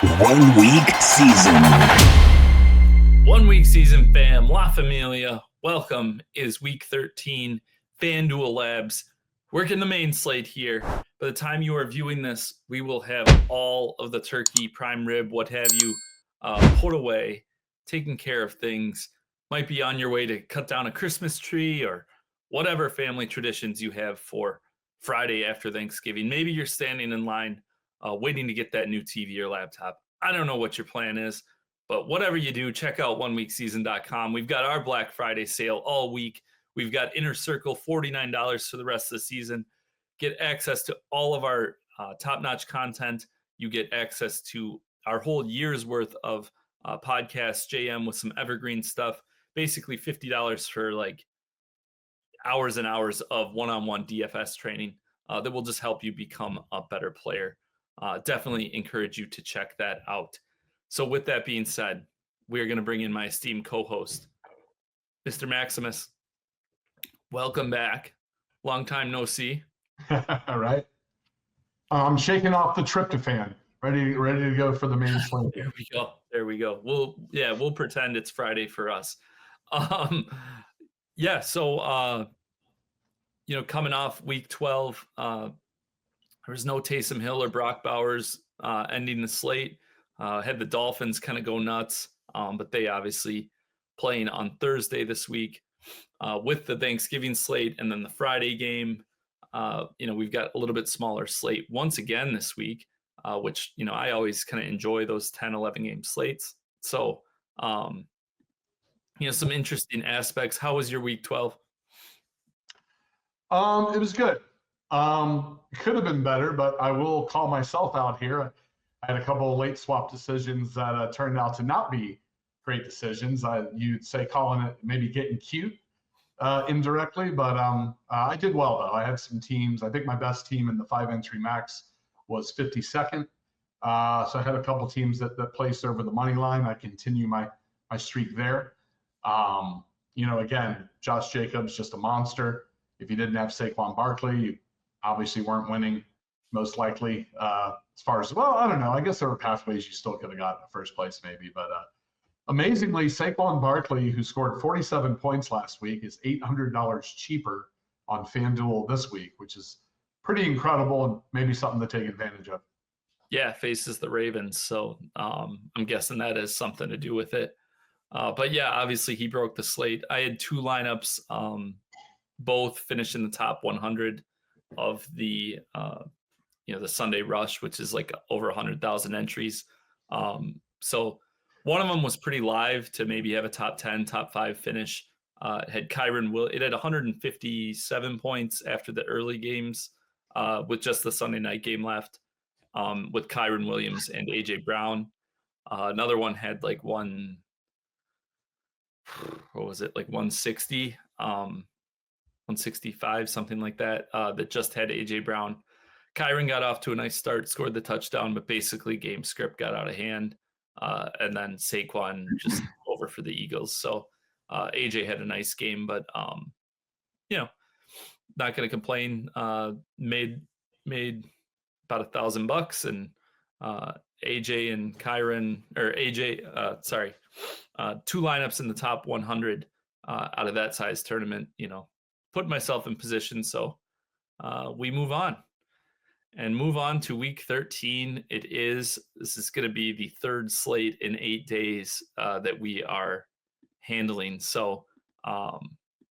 1 week season. 1 week season, fam. La Familia. Welcome. Is week 13. FanDuel Labs. Working the main slate here. By the time you are viewing this, we will have all of the turkey, prime rib, what have you, put away, taking care of things. Might be on your way to cut down a Christmas tree or whatever family traditions you have for Friday after Thanksgiving. Maybe you're standing in line waiting to get that new TV or laptop. I don't know what your plan is, but whatever you do, check out oneweekseason.com. We've got our Black Friday sale all week. We've got Inner Circle, $49 for the rest of the season. Get access to all of our top-notch content. You get access to our whole year's worth of podcasts, JM with some evergreen stuff. Basically $50 for like hours and hours of one-on-one DFS training that will just help you become a better player. Definitely encourage you to check that out. So with that being said, we are going to bring in my esteemed co-host, Mr. Maximus. Welcome back. Long time no see. All right. I'm shaking off the tryptophan. Ready to go for the main slate. There we go. We'll pretend it's Friday for us. So coming off week 12, there was no Taysom Hill or Brock Bowers ending the slate. Had the Dolphins kind of go nuts, but they obviously playing on Thursday this week with the Thanksgiving slate and then the Friday game. We've got a little bit smaller slate once again this week, which, I always kind of enjoy those 10, 11 game slates. So, some interesting aspects. How was your week 12? It was good. Could have been better, but I will call myself out here. I had a couple of late swap decisions that turned out to not be great decisions. You'd say calling it maybe getting cute indirectly, but I did well though. I had some teams. I think my best team in the 5-entry max was 52nd. So I had a couple teams that placed over the money line. I continue my streak there. Again, Josh Jacobs just a monster. If you didn't have Saquon Barkley, you obviously weren't winning, most likely. As far as, I don't know. I guess there were pathways you still could have got in the first place, maybe. But amazingly, Saquon Barkley, who scored 47 points last week, is $800 cheaper on FanDuel this week, which is pretty incredible and maybe something to take advantage of. Yeah, faces the Ravens. So I'm guessing that has something to do with it. But yeah, obviously he broke the slate. I had two lineups, both finished in the top 100 of the Sunday rush, which is like over 100,000 entries. So one of them was pretty live to maybe have a top 10, top 5 finish. It had it had 157 points after the early games with just the Sunday night game left with Kyren Williams and AJ Brown. Another one had like 160, 165, something like that, that just had AJ Brown. Kyren got off to a nice start, scored the touchdown, but basically game script got out of hand. And then Saquon just over for the Eagles. So AJ had a nice game, but not going to complain. Made about $1,000, and AJ and Kyren, or two lineups in the top 100 out of that size tournament. Put myself in position, so we move on to week 13. This is going to be the third slate in 8 days that we are handling. So going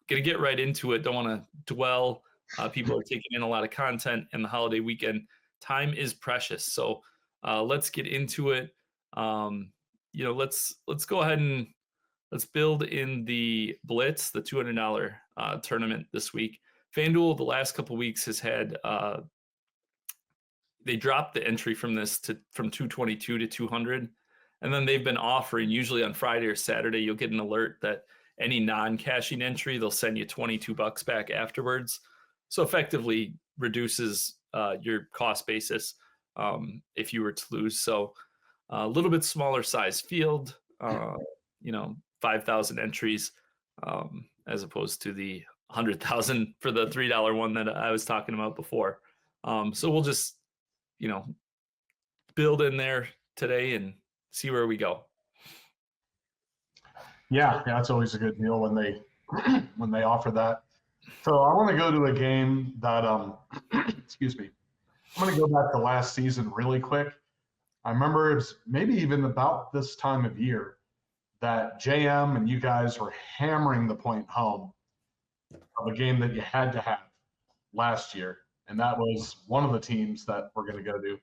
to get right into it. Don't want to dwell. People are taking in a lot of content, and the holiday weekend time is precious. So let's get into it. Let's go ahead and let's build in the Blitz, the $200 tournament this week. FanDuel the last couple of weeks has had they dropped the entry from this from 222 to 200, and then they've been offering, usually on Friday or Saturday, you'll get an alert that any non-cashing entry, they'll send you $22 back afterwards. So effectively reduces your cost basis if you were to lose. So a little bit smaller size field, 5,000 entries as opposed to the 100,000 for the $3 one that I was talking about before. So we'll just, build in there, today and see where we go. Yeah, that's always a good deal when they when they offer that. So I want to go to a game that excuse me. I'm going to go back to last season really quick. I remember it was maybe even about this time of year that JM and you guys were hammering the point home of a game that you had to have last year. And that was one of the teams that we're going to go to.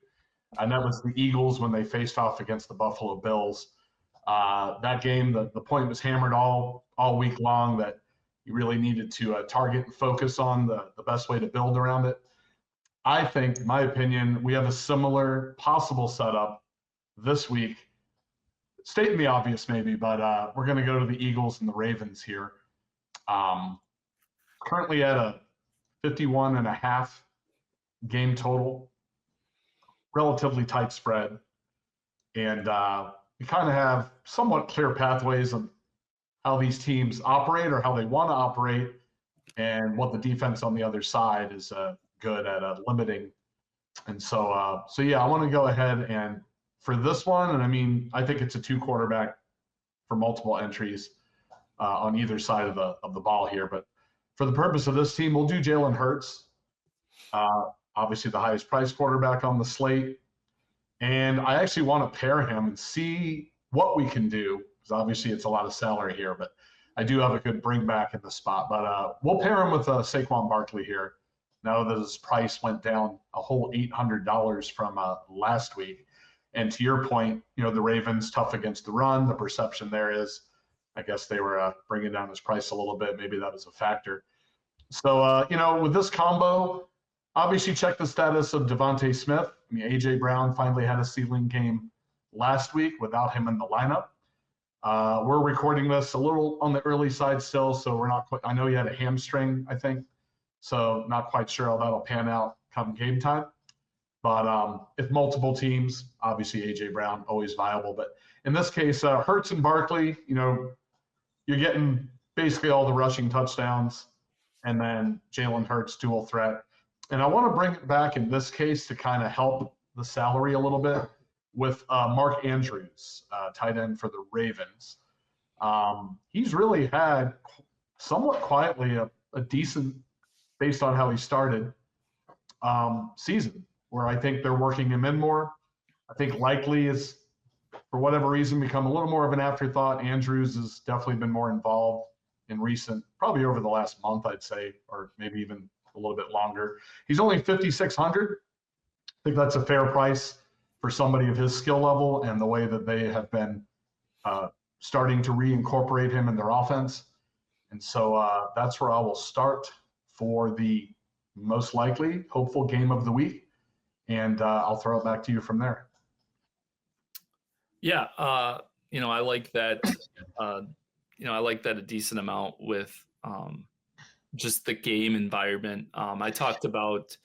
And that was the Eagles when they faced off against the Buffalo Bills. That game, the point was hammered all week long that you really needed to target and focus on the best way to build around it. I think, in my opinion, we have a similar possible setup this week. Stating the obvious maybe, but we're going to go to the Eagles and the Ravens here. Currently at a 51.5 game total, relatively tight spread. And we kind of have somewhat clear pathways of how these teams operate or how they want to operate and what the defense on the other side is good at limiting. And so yeah, I want to go ahead and for this one, and I mean, I think it's a 2 quarterback for multiple entries on either side of the ball here. But for the purpose of this team, we'll do Jalen Hurts, obviously the highest priced quarterback on the slate. And I actually want to pair him and see what we can do, because obviously it's a lot of salary here, but I do have a good bring back in the spot. But we'll pair him with Saquon Barkley here, now that his price went down a whole $800 from last week. And to your point, the Ravens tough against the run. The perception there is, I guess they were bringing down his price a little bit. Maybe that was a factor. So, with this combo, obviously check the status of Devontae Smith. I mean, A.J. Brown finally had a ceiling game last week without him in the lineup. We're recording this a little on the early side still, so we're not quite – I know he had a hamstring, I think, so not quite sure how that'll pan out come game time. But if multiple teams, obviously A.J. Brown, always viable. But in this case, Hurts and Barkley, you're getting basically all the rushing touchdowns, and then Jalen Hurts dual threat. And I want to bring it back in this case to kind of help the salary a little bit with Mark Andrews, tight end for the Ravens. He's really had somewhat quietly a decent, based on how he started, season, where I think they're working him in more. I think Likely is, for whatever reason, become a little more of an afterthought. Andrews has definitely been more involved in probably over the last month, I'd say, or maybe even a little bit longer. He's only $5,600. I think that's a fair price for somebody of his skill level and the way that they have been starting to reincorporate him in their offense. And so that's where I will start for the most likely hopeful game of the week. And I'll throw it back to you from there. Yeah, I like that. I like that a decent amount with just the game environment. I talked about,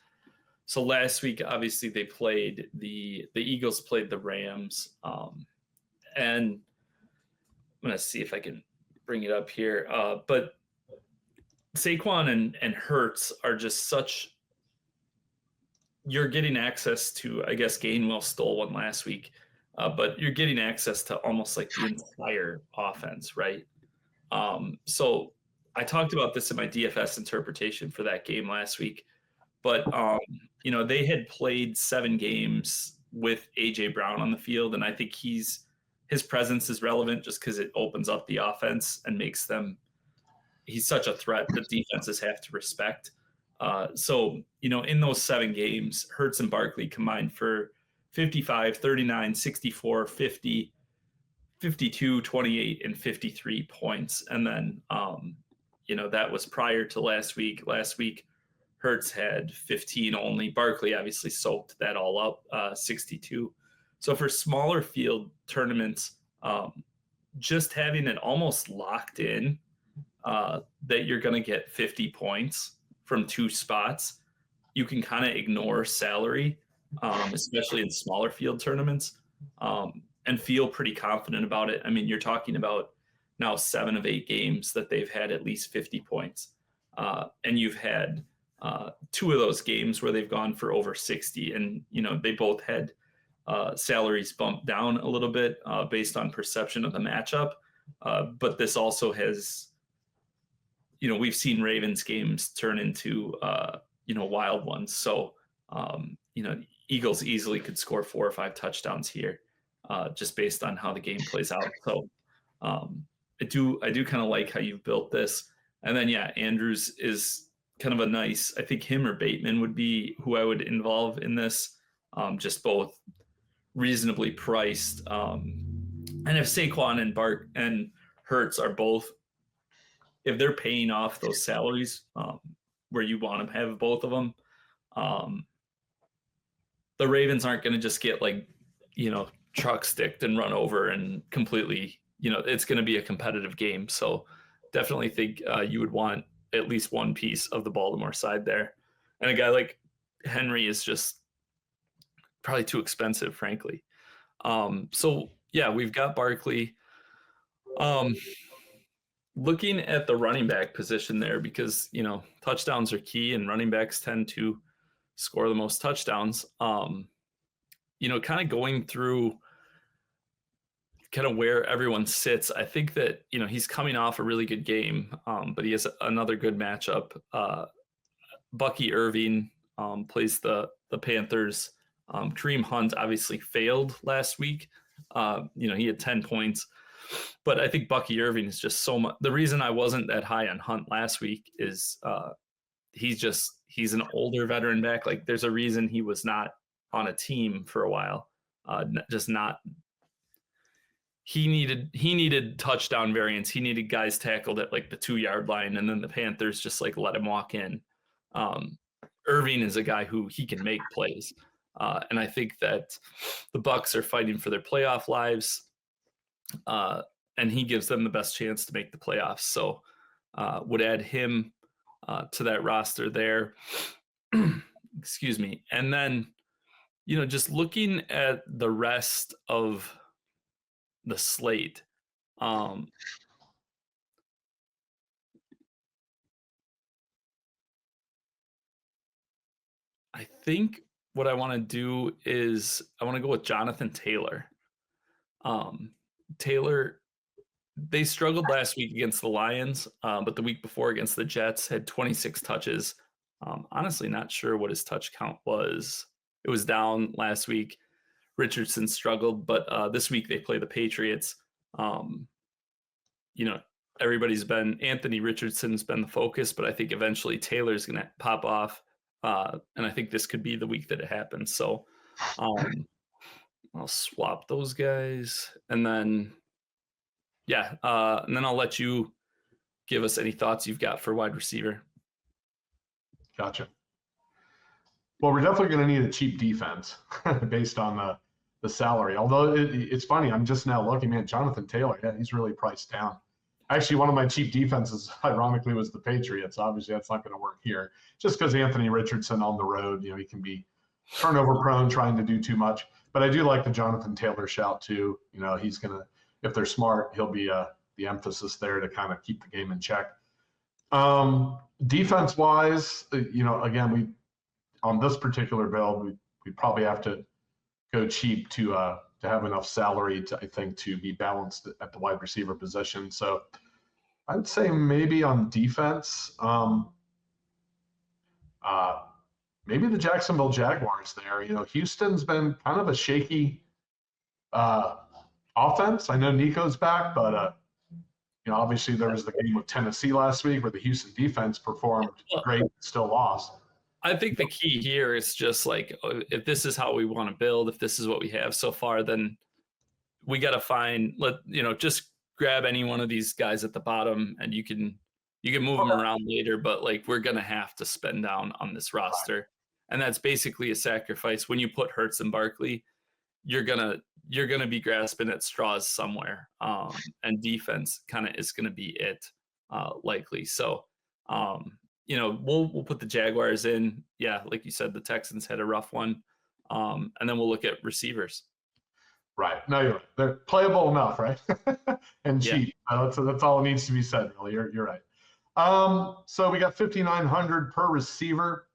so last week, obviously the Eagles played the Rams. And I'm going to see if I can bring it up here. But Saquon and Hurts are just such, you're getting access to, I guess Gainwell stole one last week, but you're getting access to almost like the entire offense, right? So I talked about this in my DFS interpretation for that game last week, but they had played 7 games with A.J. Brown on the field, and I think his presence is relevant just because it opens up the offense and makes them, he's such a threat that defenses have to respect. So in those 7 games, Hurts and Barkley combined for 55, 39, 64, 50, 52, 28, and 53 points. And then, that was prior to last week. Last week, Hurts had 15 only. Barkley obviously soaked that all up, 62. So for smaller field tournaments, just having it almost locked in that you're going to get 50 points from 2 spots, you can kind of ignore salary, especially in smaller field tournaments, and feel pretty confident about it. I mean, you're talking about now 7 of 8 games that they've had at least 50 points. And you've had 2 of those games where they've gone for over 60. And, they both had salaries bumped down a little bit based on perception of the matchup. But this also has, we've seen Ravens games turn into, wild ones. So, Eagles easily could score 4 or 5 touchdowns here just based on how the game plays out. So I do kind of like how you've built this. And then, Andrews is kind of a nice, I think him or Bateman would be who I would involve in this, just both reasonably priced. And if Saquon and Hurts are both, if they're paying off those salaries where you want to have both of them, the Ravens aren't going to just get truck sticked and run over and completely, it's going to be a competitive game. So definitely think you would want at least one piece of the Baltimore side there. And a guy like Henry is just probably too expensive, frankly. We've got Barkley. Looking at the running back position there, because, touchdowns are key and running backs tend to score the most touchdowns. Kind of going through kind of where everyone sits, I think that, he's coming off a really good game, but he has another good matchup. Bucky Irving plays the Panthers. Kareem Hunt obviously failed last week. He had 10 points, but I think Bucky Irving is just so much. The reason I wasn't that high on Hunt last week is he's an older veteran back. Like, there's a reason he was not on a team for a while. He needed touchdown variance. He needed guys tackled at the 2-yard line, and then the Panthers just let him walk in. Irving is a guy who he can make plays. And I think that the Bucs are fighting for their playoff lives, and he gives them the best chance to make the playoffs. So would add him to that roster there. Excuse me. And then, just looking at the rest of the slate, I think what I want to do is I want to go with Jonathan Taylor. Taylor, they struggled last week against the Lions, but the week before against the Jets had 26 touches. Honestly, not sure what his touch count was. It was down last week. Richardson struggled, but this week they play the Patriots. Anthony Richardson's been the focus, but I think eventually Taylor's going to pop off. And I think this could be the week that it happens. So I'll swap those guys, and then I'll let you give us any thoughts you've got for wide receiver. Gotcha. Well, we're definitely going to need a cheap defense based on the salary. Although it's funny, I'm just now looking at Jonathan Taylor. Yeah, he's really priced down. Actually, one of my cheap defenses, ironically, was the Patriots. Obviously, that's not going to work here, just because Anthony Richardson on the road, he can be turnover prone, trying to do too much. But I do like the Jonathan Taylor shout too. He's going to, if they're smart, he'll be the emphasis there to kind of keep the game in check. Defense-wise, again, on this particular build, we probably have to go cheap to have enough salary to be balanced at the wide receiver position. So I would say maybe on defense, maybe the Jacksonville Jaguars there. Houston's been kind of a shaky offense. I know Nico's back, but obviously there was the game with Tennessee last week where the Houston defense performed great, still lost. I think the key here is just if this is how we want to build, if this is what we have so far, then we got to just grab any one of these guys at the bottom, and you can move them around later, but we're going to have to spend down on this roster. And that's basically a sacrifice. When you put Hurts and Barkley, you're going to be grasping at straws somewhere. And defense kind of is going to be it likely. So, we'll put the Jaguars in. Yeah, like you said, the Texans had a rough one. And then we'll look at receivers. Right. No, you're right. They're playable enough, right? And cheap. Yeah. That's all it needs to be said, really. You're right. So we got 5,900 per receiver.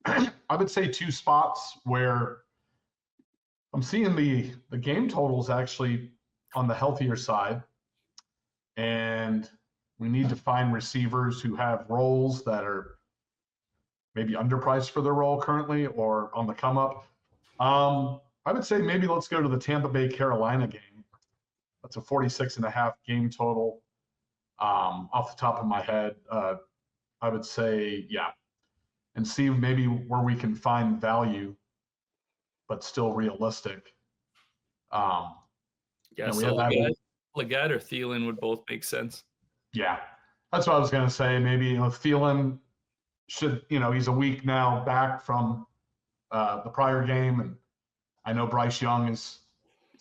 I would say 2 spots where I'm seeing the game totals actually on the healthier side, and we need to find receivers who have roles that are maybe underpriced for their role currently or on the come up. I would say maybe let's go to the Tampa Bay Carolina game. That's a 46.5 game total. Off the top of my head, I would say, yeah, and see maybe where we can find value, but still realistic. Yeah, we so have Leggett or Thielen would both make sense. Yeah, that's what I was going to say. Maybe Thielen should, he's a week now back from the prior game, and I know Bryce Young it's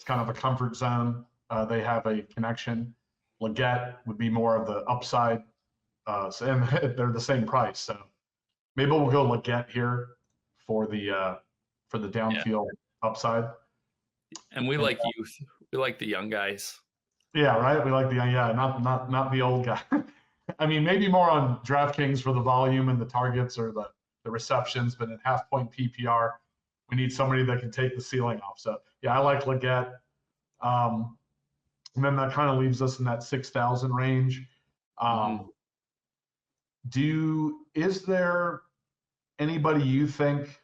kind of a comfort zone. They have a connection. Leggett would be more of the upside, and they're the same price. So maybe we'll go Leggett here for the downfield upside. And we like youth. We like the young guys. Yeah, right. We like the not the old guy. I mean, maybe more on DraftKings for the volume and the targets or the receptions, but in half-point PPR, we need somebody that can take the ceiling off. So yeah, I like Leggett. And then that kind of leaves us in that 6,000 range. Is there anybody you think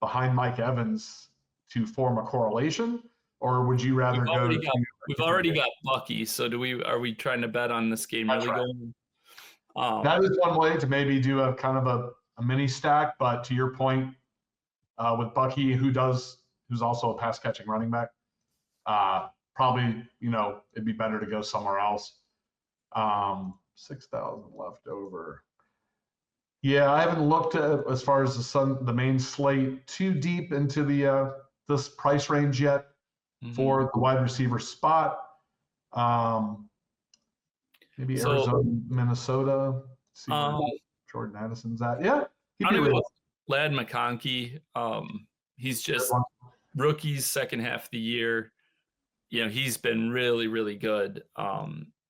behind Mike Evans to form a correlation, or would you rather We've already got Bucky, so are we trying to bet on this game really going? That is one way to maybe do a kind of a mini stack, but to your point, with Bucky, who's also a pass catching running back, probably it'd be better to go somewhere else. 6,000 left over. Yeah, I haven't looked at as far as the main slate too deep into this price range yet for the wide receiver spot. Maybe Arizona, Minnesota. See where Jordan Addison's at. Yeah, he'd be real. Ladd McConkey. He's just rookie's second half of the year. He's been really, really good.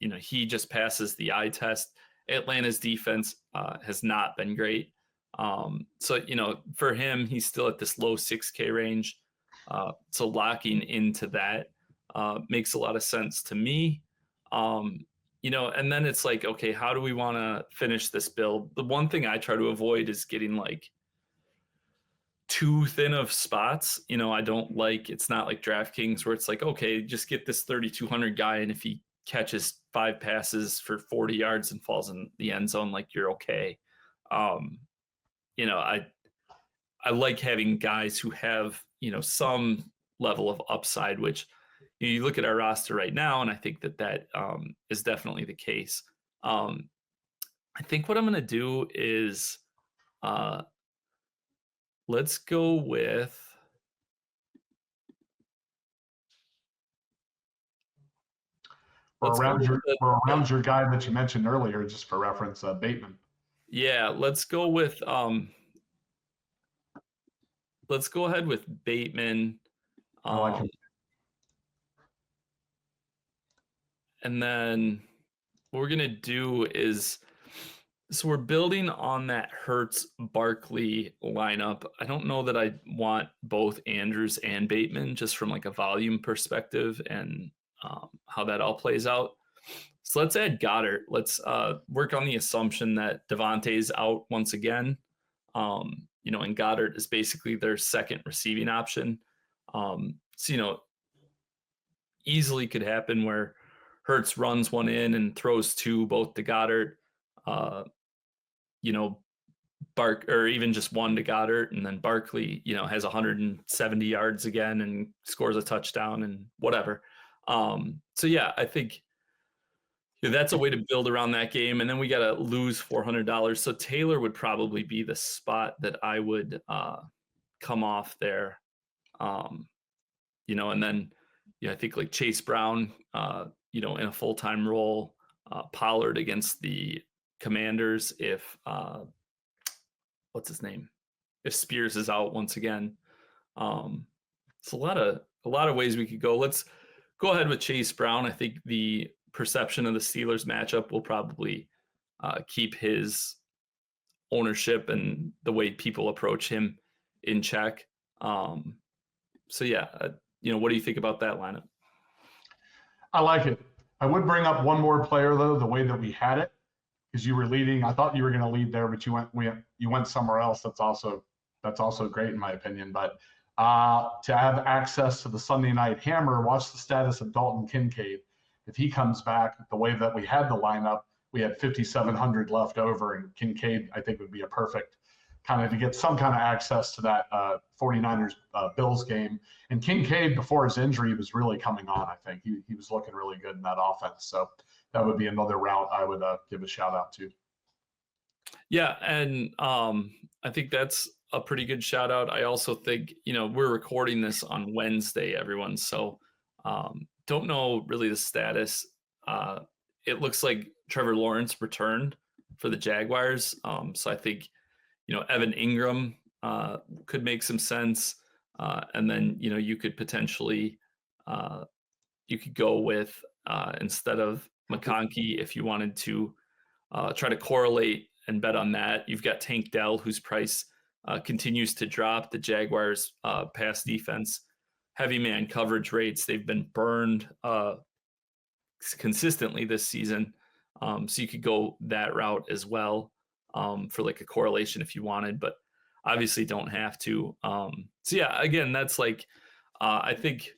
He just passes the eye test. Atlanta's defense has not been great. So, for him, he's still at this low 6K range. So locking into that makes a lot of sense to me. And then it's like, okay, how do we want to finish this build? The one thing I try to avoid is getting like too thin of spots. I don't like, it's not like DraftKings where it's like, okay, just get this 3,200 guy, and if he catches 5 passes for 40 yards and falls in the end zone, like, you're okay. I like having guys who have, some level of upside, which you look at our roster right now, and I think that is definitely the case. I think what I'm going to do is let's go with around your guy that you mentioned earlier, just for reference, Bateman. Yeah, let's go with let's go ahead with Bateman. And then what we're going to do is, so we're building on that Hurts Barkley lineup. I don't know that I want both Andrews and Bateman, just from like a volume perspective and how that all plays out. So let's add Goddard. Let's work on the assumption that Devontae's out once again. And Goddard is basically their second receiving option. So, easily could happen where Hurts runs one in and throws 2 both to Goddard, or even just 1 to Goddard, and then Barkley, has 170 yards again and scores a touchdown and whatever. So yeah, I think that's a way to build around that game. And then we got to lose $400. So Taylor would probably be the spot that I would come off there. And then, I think like Chase Brown, in a full-time role, Pollard against the Commanders if what's his name? If Spears is out once again. It's a lot of ways we could go. Let's go ahead with Chase Brown. I think the perception of the Steelers matchup will probably keep his ownership and the way people approach him in check. What do you think about that lineup? I like it. I would bring up one more player though, the way that we had it, because you were leading. I thought you were going to lead there, but you went somewhere else. That's also great in my opinion. But to have access to the Sunday night hammer, watch the status of Dalton Kincaid. If he comes back the way that we had the lineup, we had 5,700 left over, and Kincaid I think would be a perfect kind of to get some kind of access to that 49ers Bills game. And Kincaid, before his injury, was really coming on. I think he was looking really good in that offense. So that would be another route I would give a shout out to. Yeah, and I think that's a pretty good shout out. I also think, we're recording this on Wednesday, everyone. So don't know really the status. It looks like Trevor Lawrence returned for the Jaguars. So I think, Evan Ingram could make some sense. And then, you could potentially, you could go with, instead of McConkey, if you wanted to try to correlate and bet on that. You've got Tank Dell, whose price continues to drop. The Jaguars pass defense, heavy man coverage rates, they've been burned consistently this season. So you could go that route as well for like a correlation if you wanted, but obviously don't have to. Again, that's like, I think,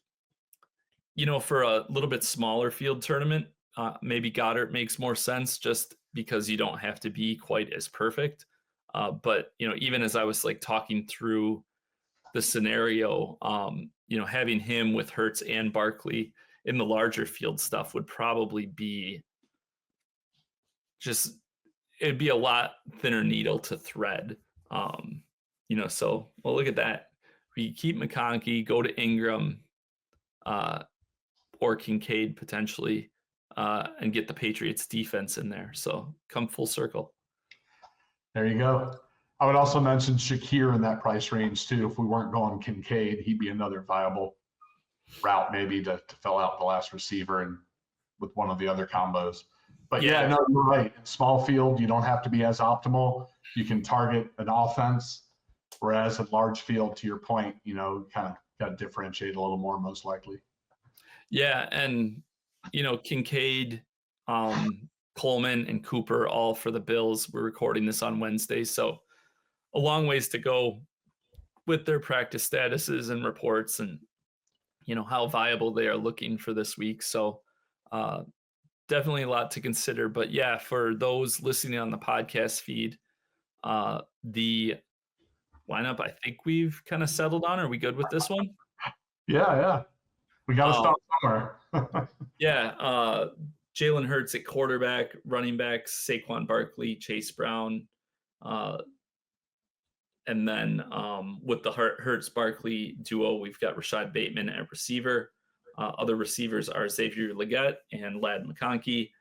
for a little bit smaller field tournament, maybe Goddard makes more sense just because you don't have to be quite as perfect. But, even as I was like talking through the scenario, having him with Hurts and Barkley in the larger field stuff would probably be it'd be a lot thinner needle to thread. So look at that. We keep McConkey, go to Ingram, or Kincaid potentially, and get the Patriots defense in there. So come full circle. There you go. I would also mention Shakir in that price range too. If we weren't going Kincaid, he'd be another viable route maybe to fill out the last receiver and with one of the other combos. But yeah, no, you're right. In small field, you don't have to be as optimal. You can target an offense, whereas at large field, to your point, kind of got to differentiate a little more most likely. Yeah, and Kincaid, Coleman, and Cooper all for the Bills. We're recording this on Wednesday, so a long ways to go with their practice statuses and reports and how viable they are looking for this week. So definitely a lot to consider. But yeah, for those listening on the podcast feed, the lineup I think we've kind of settled on. Are we good with this one? Yeah. We got to start somewhere. Jalen Hurts at quarterback, running backs, Saquon Barkley, Chase Brown. And then with the Hurts-Barkley duo, we've got Rashad Bateman at receiver. Other receivers are Xavier Legette and Ladd McConkey.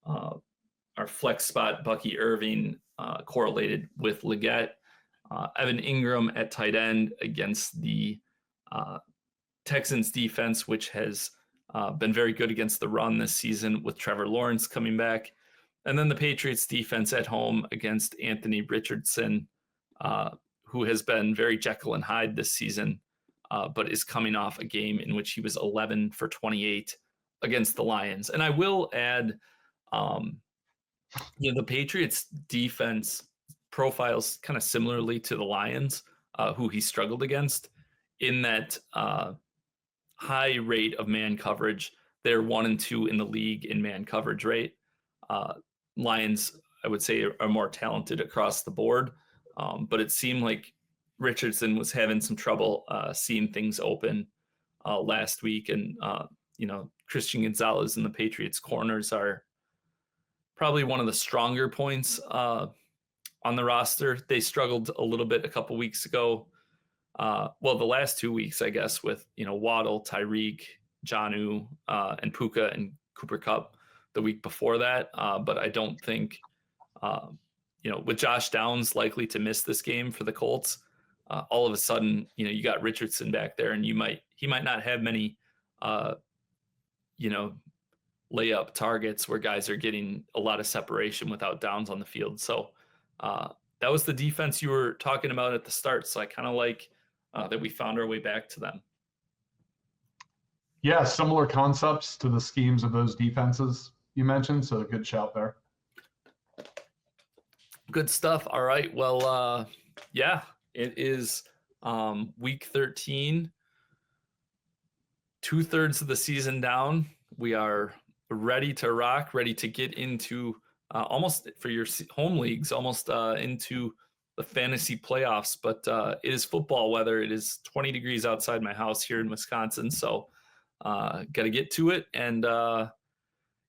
Our flex spot, Bucky Irving, correlated with Legette. Evan Ingram at tight end against the Texans defense, which has been very good against the run this season with Trevor Lawrence coming back. And then the Patriots defense at home against Anthony Richardson, who has been very Jekyll and Hyde this season, but is coming off a game in which he was 11 for 28 against the Lions. And I will add, the Patriots defense profiles kind of similarly to the Lions, who he struggled against in that high rate of man coverage. They're 1 and 2 in the league in man coverage rate. Lions, I would say, are more talented across the board. But it seemed like Richardson was having some trouble seeing things open last week. And, Christian Gonzalez and the Patriots corners are probably one of the stronger points on the roster. They struggled a little bit a couple weeks ago. The last 2 weeks, I guess, with, Waddle, Tyreek, Jonnu, and Puka and Cooper Kupp the week before that. But I don't think, with Josh Downs likely to miss this game for the Colts, all of a sudden, you got Richardson back there, and he might not have many, layup targets where guys are getting a lot of separation without Downs on the field. So that was the defense you were talking about at the start. So I kind of like that we found our way back to them. Yeah, similar concepts to the schemes of those defenses you mentioned. So good shout there. Good stuff. All right. Well, yeah, it is week 13. 2/3 of the season down. We are ready to rock, ready to get into almost for your home leagues, almost into the fantasy playoffs. But it is football weather. It is 20 degrees outside my house here in Wisconsin. So got to get to it. And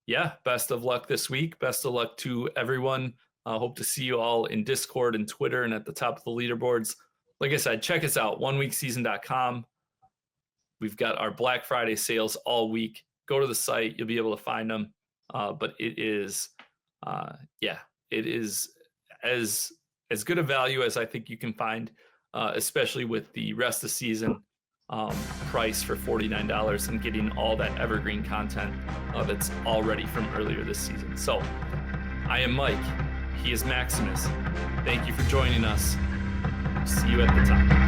yeah, best of luck this week. Best of luck to everyone. Hope to see you all in Discord and Twitter and at the top of the leaderboards. Like I said, check us out, oneweekseason.com. We've got our Black Friday sales all week. Go to the site. You'll be able to find them. But it is, it is as good a value as I think you can find, especially with the rest of the season price for $49 and getting all that evergreen content that's already from earlier this season. So I am Mike. He is Maximus. Thank you for joining us. See you at the top.